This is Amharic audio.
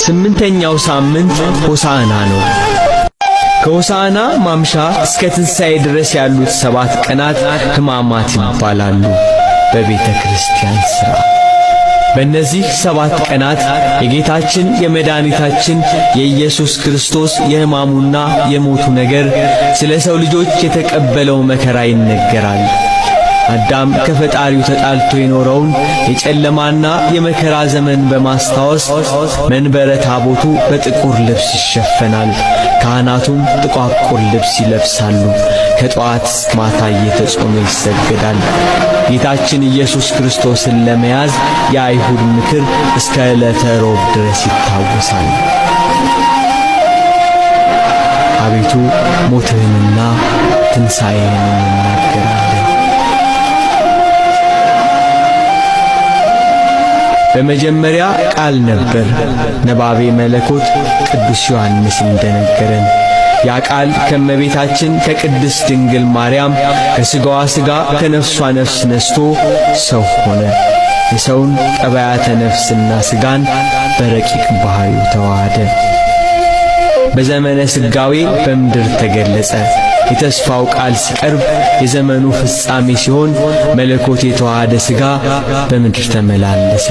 8ኛው ሳምንት ሆሳዕና ነው። ከሆሳዕና ማምሻ እስከ ትንሣኤ ድረስ ያሉት 7 ቀናት ሕማማት ይባላሉ በቤተ ክርስቲያን ሥርዓት። በእነዚህ 7 ቀናት የጌታችን የመድኃኒታችን የኢየሱስ ክርስቶስ የሕማሙና የሞቱ ነገር፣ ስለ ሰው ልጆች የተቀበለው መከራ ይነገራል። አዳም ከፈጣሪው ተጣልቶ የኖረውን የጨለማና የመከራ ዘመን በማስታወስ መንበረ ታቦቱ በጥቁር ልብስ ይሸፈናል። ካህናቱም ጥቋቁር ልብስ ይለብሳሉ። ከጠዋት ማታ እየተጾመ ይሰገዳል። ጌታችን ኢየሱስ ክርስቶስን ለመያዝ የአይሁድ ምክር እስከ ዕለተ ሮብ ድረስ ይታወሳል። አቤቱ ሞትህንና ትንሣኤህን እንናገራለን። በመጀመሪያ ቃል ነበር። ነባቤ መለኮት ቅዱስ ዮሐንስ እንደነገረን ያ ቃል ከእመቤታችን ከቅድስት ድንግል ማርያም ከሥጋዋ ሥጋ ከነፍሷ ነፍስ ነስቶ ሰው ሆነ። የሰውን ጠባያተ ነፍስና ሥጋን በረቂቅ ባሕሪው ተዋሃደ። በዘመነ ሥጋዌ በምድር ተገለጸ። የተስፋው ቃል ሲቀርብ የዘመኑ ፍጻሜ ሲሆን መለኮት የተዋሃደ ሥጋ በምድር ተመላለሰ።